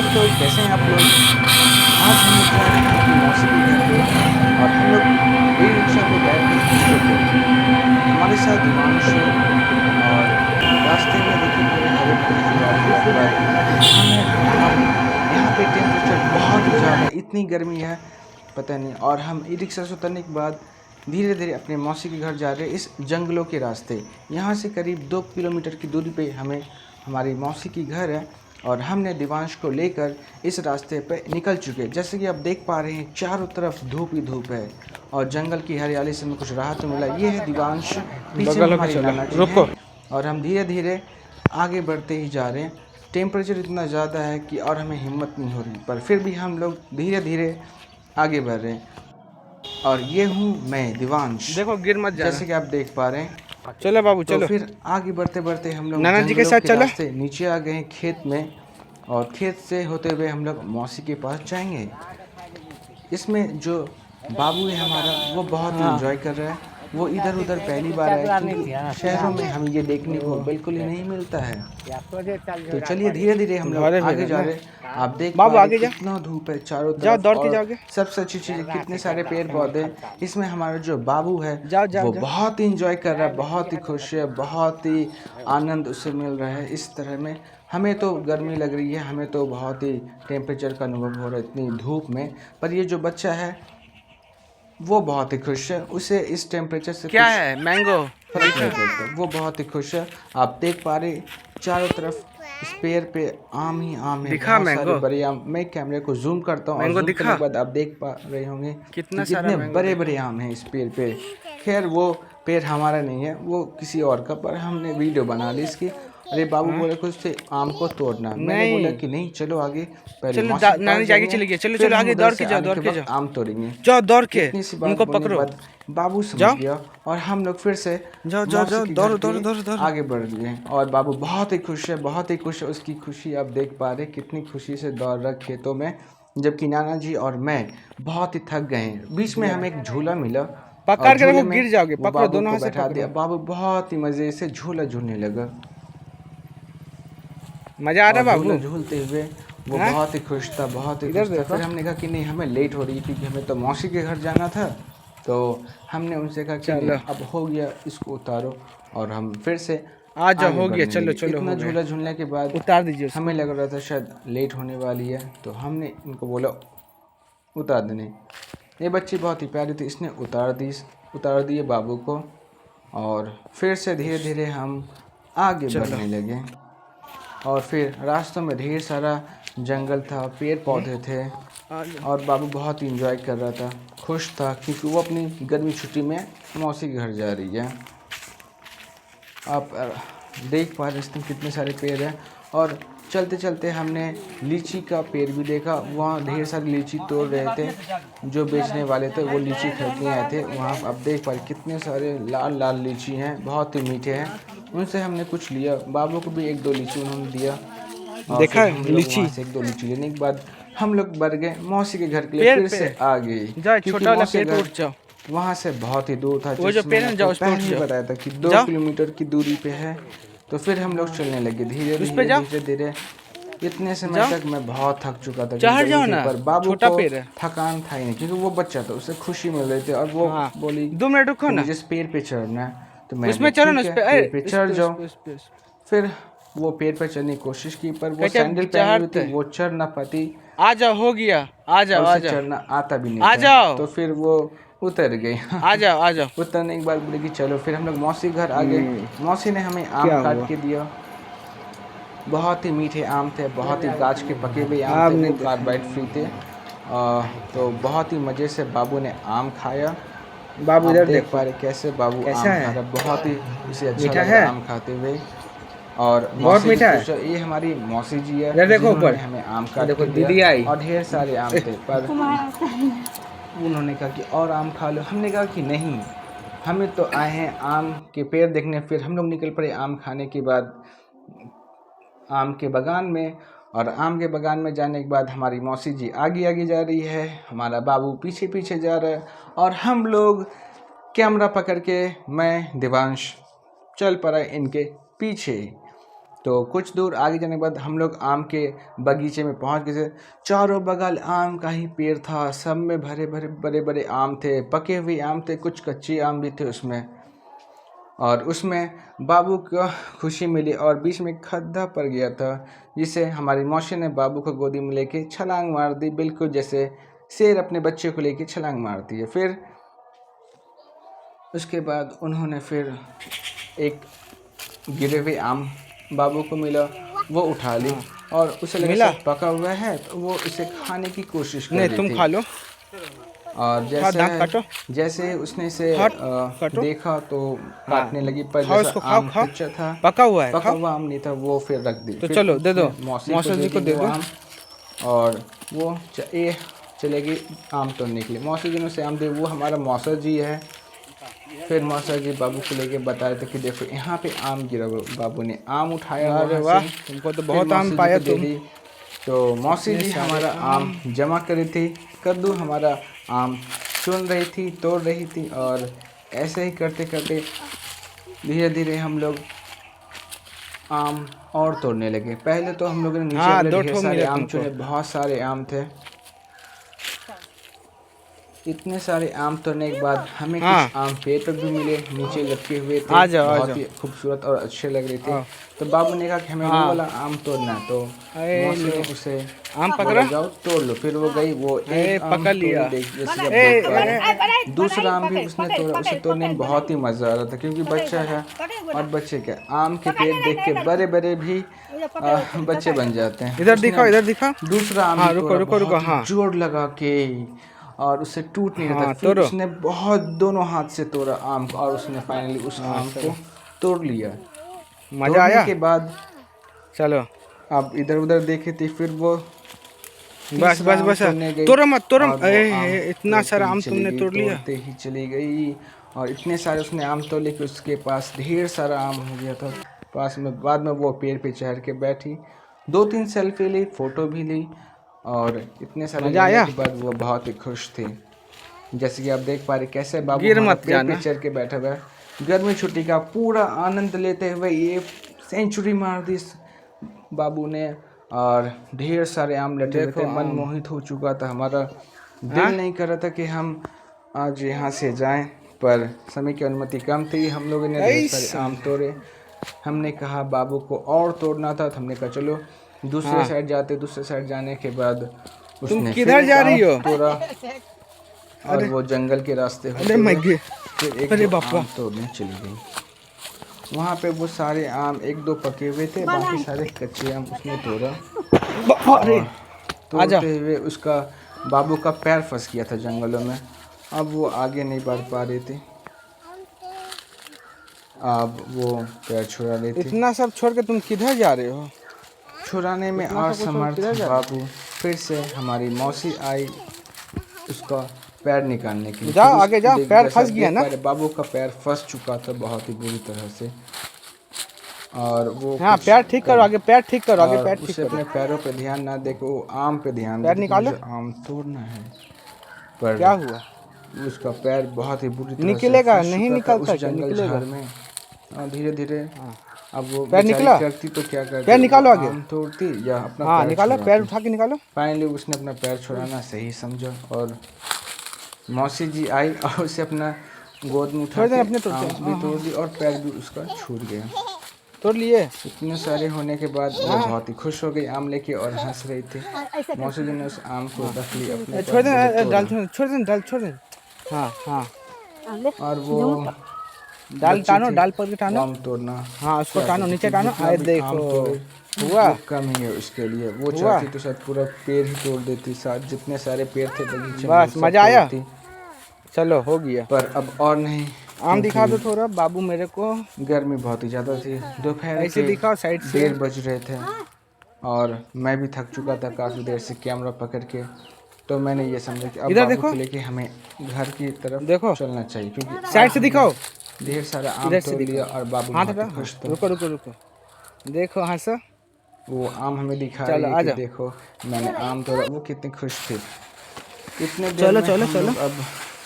तो कैसे हैं आप लोग? आज हम लोग जा रहे हैं अपनी मौसी के घर पे और हम लोग ई रिक्शा पे बैठ के स्कूल पे। हमारे साथ दिवांशु और रास्ते में देखिए पूरे हरे भरे हरियाली वातावरण। हम यहाँ पे टेम्परेचर बहुत ही ज़्यादा, इतनी गर्मी है पता नहीं। और हम ई रिक्शा से उतरने के बाद धीरे धीरे अपने मौसी के घर जा रहे हैं इस जंगलों के रास्ते। यहाँ से करीब 2 किलोमीटर की दूरी पे हमें हमारी मौसी की घर है और हमने दिवांश को लेकर इस रास्ते पे निकल चुके हैं। जैसे कि आप देख पा रहे हैं चारों तरफ धूप ही धूप है और जंगल की हरियाली से हमें कुछ राहत तो मिला। ये है दिवांश, पीछे में हमारे नाना जी हैं और हम धीरे धीरे आगे बढ़ते ही जा रहे हैं। टेम्परेचर इतना ज़्यादा है कि और हमें हिम्मत नहीं हो रही, पर फिर भी हम लोग धीरे धीरे आगे बढ़ रहे हैं। और ये हूँ मैं दिवांश, देखो गिर मत जाना। जैसे कि आप देख पा रहे हैं। चलो बाबू तो चलो। फिर आगे बढ़ते बढ़ते हम लोग नाना जी के जंगलों साथ चलो। रास्ते नीचे आ गए हैं खेत में और खेत से होते हुए हम लोग मौसी के पास जाएंगे। इसमें जो बाबू है हमारा, वो बहुत ही एंजॉय कर रहा है। वो इधर उधर पहली बार आया क्योंकि शहरों में हमें ये देखने को बिल्कुल ही नहीं मिलता है। तो चलिए धीरे धीरे हम लोग आगे जा रहे हैं। आप देख पा बाबू रहे आगे जा। कितना धूप है चारों जाओ तरफ दौड़ के और जाओगे। सबसे अच्छी चीज़ कितने सारे पेड़ पौधे। इसमें हमारा जो बाबू है जाओ जाओ वो जाओ। बहुत ही इंजॉय कर रहा है, बहुत ही खुश है, बहुत ही आनंद उसे मिल रहा है। इस तरह में हमें तो गर्मी लग रही है, हमें तो बहुत ही टेम्परेचर का अनुभव हो रहा है इतनी धूप में। पर ये जो बच्चा है वो बहुत ही खुश है, उसे इस टेम्परेचर से क्या कुछ है मैंगो? फर्क नहीं पड़ता, वो बहुत ही खुश है। आप देख पा रहे चारों तरफ इस पेड़ पे आम ही आम है, दिखा बहुत सारे मैंगो? बड़े आम। मैं कैमरे को जूम करता हूँ और मैंगो जूम करने दिखा? के बाद आप देख पा रहे होंगे कितना कि सारा कितने मैंगो बड़े बड़े आम हैं इस पेड़ पे। खैर वो पेड़ हमारा नहीं है, वो किसी और का, पर हमने वीडियो बना ली इसकी। अरे बाबू बोले कुछ से आम को तोड़ना, मैंने बोला कि नहीं चलो आगे पहले चलो मौसी के पास नानी जी आगे जाएंगे, चली गई। चलो फिर चलो हम आगे उधर दौड़ से के जाओ, आने दौड़ के के वक्त जाओ। आम तोड़ेंगे। जाओ दौड़ के इतनी सी बात उनको बोलने के पकड़ो। बाद बाबू समझ जाओ गया और हम लोग फिर से जाओ जाओ मौसी जाओ के दौड़ो घर दौड़ो के दौड़ो दौड़ो। आगे बढ़ गए। और बाबू बहुत ही खुश है, बहुत ही खुश है। उसकी खुशी आप देख पा रहे कितनी खुशी से दौड़ रहा खेतों में, जबकि नाना जी और मैं बहुत ही थक गए हैं। बीच में हमें एक झूला मिला और पकड़ के झूले रखो, में गिर जाओगे। वो पकड़ो, बाबू दोनों को हाथ से बैठा दिया। पकड़ो। बाबू बहुत ही मज़े से झूला झूलने लगा मजा आ रहा और झूला बाबू? झूलते हुए वो हाँ? बहुत ही खुश था, बहुत ही इधर खुश था। देखो। फिर हमने कहा कि नहीं, हमें लेट हो रही थी कि हमें तो मौसी के घर जाना था। तो हमने उनसे कहा कि नहीं चलो अब हो गया, इसको उतारो। और हम फिर से आ जाओ, आगे हो गया। बढ़ने चलो लगे। चलो इतना हो गया। झूला झूलने के बाद उतार दीजिए उसको। हमें लग रहा था शायद लेट होने वाली है, तो हमने इनको बोला उतार देने। ये बच्ची बहुत ही प्यारी थी, इसने उतार दिए बाबू को। और फिर से धीरे धीरे हम आगे बढ़ने लगे और फिर रास्तों में ढेर सारा जंगल था, पेड़ पौधे थे और बाबू बहुत ही इंजॉय कर रहा था, खुश था क्योंकि वो अपनी गर्मी छुट्टी में मौसी के घर जा रही है। आप देख पा रहे हैं कितने सारे पेड़ हैं। और चलते चलते हमने लीची का पेड़ भी देखा, वहाँ ढेर सारी लीची तोड़ रहे थे। जो बेचने वाले थे वो लीची खरीदने आए थे वहाँ। आप देख पा रहे कितने सारे लाल लाल लीची हैं, बहुत ही मीठे हैं। उनसे हमने कुछ लिया, बाबू को भी 1-2 लीची उन्होंने दिया। और देखा फिर हम लोग लीची? वहाँ से 1-2 लीची लेने के बाद हम लोग बढ़ गए मौसी के घर के लिए फिर से आ गए, जाओ, क्योंकि छोटा वाला मौसी पेड़ पे घर उठ जाओ। वहाँ से बहुत ही दूर था। वो जो जिसमें पेड़ है मैंने जाओ, आपको उस पे उठ पहले ही जाओ। बताया था कि 2 जाओ। किलोमीटर की दूरी पे है। तो फिर हम लोग चलने लगे धीरे उस पे धीरे जाओ। धीरे धीरे। इतने समय जाओ। तक मैं बहुत थक चुका था चढ़ गर्मी जाओ से, ना, पर बाबू छोटा को पेड़ है। थकान था ही नहीं क्योंकि वो बच्चा था, उसे खुशी मिल रही थी। और वो हाँ। बोली 2 मिनट रुको कि ना। मुझे इस पेड़ पे चढ़ना है, तो मैंने उसमें बोला चढ़ो ना, ठीक उस है पे। पेड़ पे इस चढ़ पे जाओ। इस पे। फिर वो पेड़ पे चढ़ने की कोशिश की, पर वो कैसे सैंडल पहनी हुई थी, चढ़ते? वो चढ़ ना पाती आ जाओ, हो गया। आ जाओ और आ उसे जाओ चढ़ना आता भी नहीं आ था। जाओ तो फिर वो उतर गई। आ जाओ आ जाओ। उतरने के बाद बोले कि चलो। फिर हम लोग मौसी घर आ गए। मौसी ने हमें आम क्या काट हुआ? के दिया, बहुत ही मीठे आम थे, बहुत ही गाछ के पके हुए आम थे, आपने वो कार्बाइड फ्री थे। तो बहुत ही मज़े से बाबू ने आम खाया। बाबू आप इधर देख देखो। पा रहे कैसे बाबू कैसा आम है? खा रहा, बहुत ही उसे अच्छा मीठा लग है? रहा आम खाते हुए। और बहुत मौसी भी मीठा है। खुश है। ये हमारी मौसी जी है इधर देखो जिन्होंने ऊपर। हमें आम ये काट देखो के दिया दीदी आई। और ढेर सारे आम थे, पर उन्होंने कहा कि और आम खा लो। हमने कहा कि नहीं, हमें तो आए हैं आम के पेड़ देखने। फिर हम लोग निकल पड़े आम खाने के बाद आम के बागान में। और आम के बागान में जाने के बाद हमारी मौसी जी आगे आगे जा रही है, हमारा बाबू पीछे पीछे जा रहा है और हम लोग कैमरा पकड़ के मैं दिवांश चल पड़ा इनके पीछे। तो कुछ दूर आगे जाने के बाद हम लोग आम के बगीचे में पहुंच गए थे। चारों बगल आम का ही पेड़ था, सब में भरे भरे बड़े बड़े आम थे, पके हुए आम थे, कुछ कच्चे आम भी थे उसमें। और उसमें बाबू को खुशी मिली और बीच में खड्डा पड़ गया था, जिसे हमारी मौसी ने बाबू को गोदी में लेके छलांग मार दी, बिल्कुल जैसे शेर अपने बच्चे को लेके छलांग मारती है। फिर उसके बाद उन्होंने फिर एक गिरे हुए आम बाबू को मिला, वो उठा ली और उसे लगा मिला? शायद पका हुआ है, तो वो इसे खाने की कोशिश कर नहीं रही तुम थी। खा लो। और दांत काटो। जैसे उसने इसे काटो। देखा तो काटने लगी, पर खाओ जैसा इसको, खाओ आम खाओ। कच्चा था, पका हुआ है, पका खाओ। हुआ आम नहीं था, वो फिर रख दी। तो फिर चलो दे दो, उसने मौसी मौसी जी को दी दे वो दो। आम, और वो चलेगी आम तोड़ने के लिए। मौसी जी ने उसे आम दे, वो हमारा मौसा जी है। फिर मौसा जी बाबू को लेके बता रहे थे कि देखो यहाँ पे आम गिरा हुआ। बाबू ने आम उठाया अरे वहाँ वाह, से, तुमको तो फिर बहुत आम मौसी जी पाया को दे तुम। दी। तो मौसी जी हमारा आम जमा करी थी, कद्दू हमारा आम चुन रही थी, तोड़ रही थी, और ऐसे ही करते करते धीरे धीरे हम लोग आम और तोड़ने लगे। पहले तो हम लोगों ने नीचे हाँ, वाले 2 ढेर ठो सारे मिले आम तुमको। चुने, बहुत सारे आम थे। इतने सारे आम तोड़ने के बाद हमें हाँ। कुछ आम पेड़ पर भी मिले, नीचे लटके हुए थे, आ जाओ, आ बहुत जाओ। ही खूबसूरत और अच्छे लग रहे थे। हाँ। तो बाबू ने कहा कि हमें वो हाँ। वाला आम तोड़ना है, तो अरे मौसी लो। ने उसे आम बोला पकड़ा? जाओ तोड़ लो। फिर वो गई, वो अरे एक आम पकड़ लिया। तोड़ी, जैसे आप ए, देख पा रहे हैं। दूसरा आम भी उसने तोड़ा, उसे तोड़ने में बहुत ही मज़ा आ रहा था, क्योंकि बच्चा है, और बच्चे क्या, आम के पेड़ देख के बड़े बड़े भी बच्चे बन जाते हैं। इधर उसने दिखाओ, इधर दिखाओ। दूसरा आम हाँ, भी रुको तोड़ा, रुको रुको। बहुत ही हाँ जोर लगा के, और उससे टूट नहीं रहा था। हाँ, फिर तोड़ो। उसने बहुत दोनों हाथ से तोड़ा आम को, और उसने फाइनली उस आम को तोड़ लिया। मजा तोड़ने आया? के बाद चलो अब इधर उधर देखे थे, फिर वो बस तीसरा बस आम बस, तोड़ने गई, तोड़ो मत, तोड़ो। और वो आम इतना तोड़ते सारा ही आम चली तुमने गई, तोड़ लिया। तोड़ते ही चली गई। और इतने सारे उसने आम तोड़े कि उसके पास ढेर सारा आम हो गया था पास में। बाद में वो पेड़ पे चढ़ के बैठी, 2-3 सेल्फी ली, फ़ोटो भी ली, और इतने सारे मजा लेने आया? के बाद वो बहुत ही खुश थी। जैसे कि आप देख पा रहे कैसे बाबू गिर हमारा मत पेड़ पे जाना। चढ़ के बैठा हुआ है। गर्मी छुट्टी का पूरा आनंद लेते हुए ये सेंचुरी मार दी इस बाबू ने, और ढेर सारे आम लटे हुए थे। मन मोहित हो चुका था हमारा, दिल नहीं कर रहा था कि हम आज यहाँ से जाएं, पर समय की अनुमति कम थी। हम लोगों ने ढेर सारे आम तोड़े। हमने कहा बाबू को और तोड़ना था, तो हमने कहा चलो दूसरे साइड जाते। दूसरे साइड जाने के बाद उसने किधर फिर एक जा आम रही हो? तोड़ा, और वो जंगल के रास्ते होते अरे मैं हुए गिर। फिर एक अरे दो बापा। आम तोड़ने चली गई। वहाँ पे वो सारे आम 1-2 पके हुए थे, बाकी सारे कच्चे आम उसने तोड़ा। अरे तोड़ते हुए उसका बाबू का पैर फंस गया था जंगलों में, अब वो आगे नहीं बढ़ पा रही थी, अब वो पैर छुड़ा रही थी। इतना सब छोड़ के तुम किधर जा रहे हो? छुड़ाने में असमर्थ बाबू फिर से हमारी मौसी आई उसका पैर निकालने के लिए। जाओ आगे जाओ, पैर जैसा फंस गया देख ना। पा रहे, बाबू का पैर फंस चुका था बहुत ही बुरी तरह से, और वो हाँ, कुछ पैर ठीक करो, आगे पैर ठीक करो, आगे और पैर ठीक उसे करो। अपने पैरों पे ध्यान ना दे के वो आम पे ध्यान पैर दे कि निकालो। मुझे आम तोड़ना है। पर क्या हुआ? उसका पैर बहुत ही बुरी तरह निकलेगा, से फंस नहीं चुका था निकलता उस क्या? जंगल निकलेगा। झाड़ में। और धीरे धीरे अब वो पैर बेचारी निकला? करती तो क्या करती, पैर निकालो वो आगे। आम तोड़ती या अपना हाँ पैर निकालो, पैर छुड़ाती। उठा के निकालो। फाइनली उसने अपना पैर छुड़ाना सही समझा, और मौसी जी आई और उसे अपना गोद में उठा छोड़ दे, के अपने तोड़ते आम हैं। भी तोड़ दी, और पैर भी उसका छूट गया। तोड़ लिए? इतने सारे होने के बाद वो बहुत ही खुश हो गई आम लेके, और हंस रही थी। मौसी जी ने उस आम को रख लिया अपने छोड़ दे, पास, डाल छोड़ दे, डाल छोड़ दे। हाँ हाँ, और वो डाल बच्ची टानो, थी, डाल पर के टानो। आम तोड़ना हाँ उसको चाहती टानो, थी, नीचे कि टानो। जितना आए भी आम देखो, तोड़े हुआ। वो कम ही है उसके लिए। वो चाहती तो शायद पूरा पेड़ ही तोड़ देती, साथ जितने सारे पेड़ थे बगीचे में बस सब मजा आया? तोड़ती। चलो हो गया। पर अब और नहीं, आम दिखा दो थोड़ा बाबू मेरे को। गर्मी बहुत ही ज़्यादा थी। दोपहर ऐसे के दिखाओ साइड से। 1:30 बज रहे थे, और मैं भी थक चुका था काफ़ी देर से कैमरा पकड़ के। तो मैंने ये समझा कि अब इधर बाबू देखो। को लेके हमें घर की तरफ देखो। चलना चाहिए, क्योंकि साइड से दिखाओ। ढेर सारा आम इधर से तोड़ लिया, दिखाओ। और बाबू हाँ बहुत ही खुश था। रुको रुको रुको, देखो हंसो। वो आम हमें दिखा चलो, रही है आ कि जाओ। देखो मैंने आम तोड़ा। वो कितनी खुश थी। इतने देर चलो में चलो हम चलो लोग अब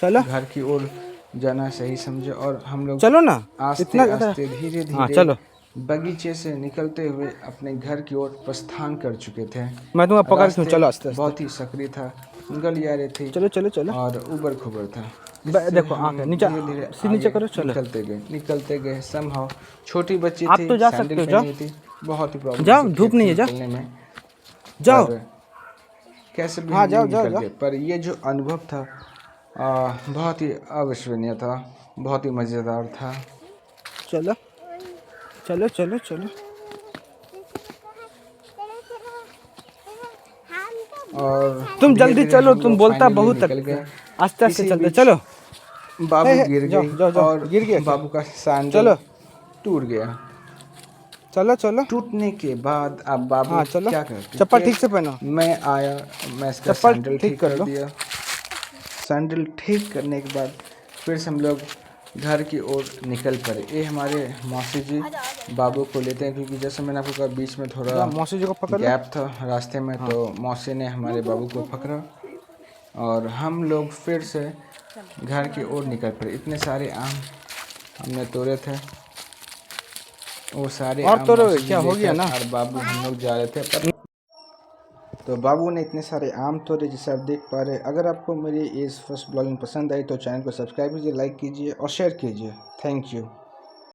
चलो घर की ओर जाना सही समझे, और हम लोग चलो ना, आस्ते इतना ज़्यादा। आस्ते धीरे हाँ धीरे चलो। बगीचे से निकलते हुए अपने घर की ओर प्रस्थान कर चुके थे। मैं तुम्हें पकड़ रास्ते क्यों, चलो आस्ते आस्ते। बहुत ही सक्रिय था, गलियारे थी चलो चलो चलो। और उबड़ खुबड़ था। इससे देखो हम आंखें नीचे, धीरे-धीरे नीचे आगे करो, चलो। निकलते गए। समहाउ छोटी बच्ची आप थी, तो जा सैंडल सकते हो, पहनी जाओ हुई थी, बहुत ही प्रॉब्लम जाओ, से धूप नहीं है, जाओ निकलने में, जाओ। पर कैसे भी हाँ हम जाओ लोग जाओ निकल जाओ। गए। पर ये जो अनुभव था बहुत ही अविश्वसनीय था, बहुत ही मज़ेदार था। चलो चलो चलो चलो। और तुम जल्दी धीरे-धीरे चलो, हम तुम लोग बोलता फाइनली बहुत निकल गए। आस्ते आस्ते इसी चलते, बीच चलो। बाबू हे, गिर जाओ गई जाओ जाओ, और गिर गया क्या? बाबू का सैंडल चलो टूट गया। चलो चलो। टूटने के बाद अब बाबू हाँ चलो, क्या करते चप्पल थे? ठीक से पहनो, मैं आया, मैं इसका चप्पल सैंडल ठीक ठीक कर कर लो। दिया। सैंडल ठीक करने के बाद फिर से हम लोग घर की ओर निकल पड़े। ये हमारे मौसी जी बाबू को लेते हैं, क्योंकि जैसे मैंने आपको कहा बीच में थोड़ा जाओ मौसी जी को पकड़ लो। गैप था रास्ते में, हाँ। तो मौसी ने हमारे बाबू को पकड़ा और हम लोग फिर से घर की ओर निकल पड़े। इतने सारे आम हमने तोड़े थे, वो सारे और आम तो मौसी जी क्या हो गया लेकर ना। और बाबू हम लोग जा रहे थे। पर तो बाबू ने इतने सारे आम तोड़े जिसे आप देख पा रहे हैं। अगर आपको मेरी इस फर्स्ट ब्लॉगिंग पसंद आई तो चैनल को सब्सक्राइब कीजिए, लाइक कीजिए और शेयर कीजिए। Thank you.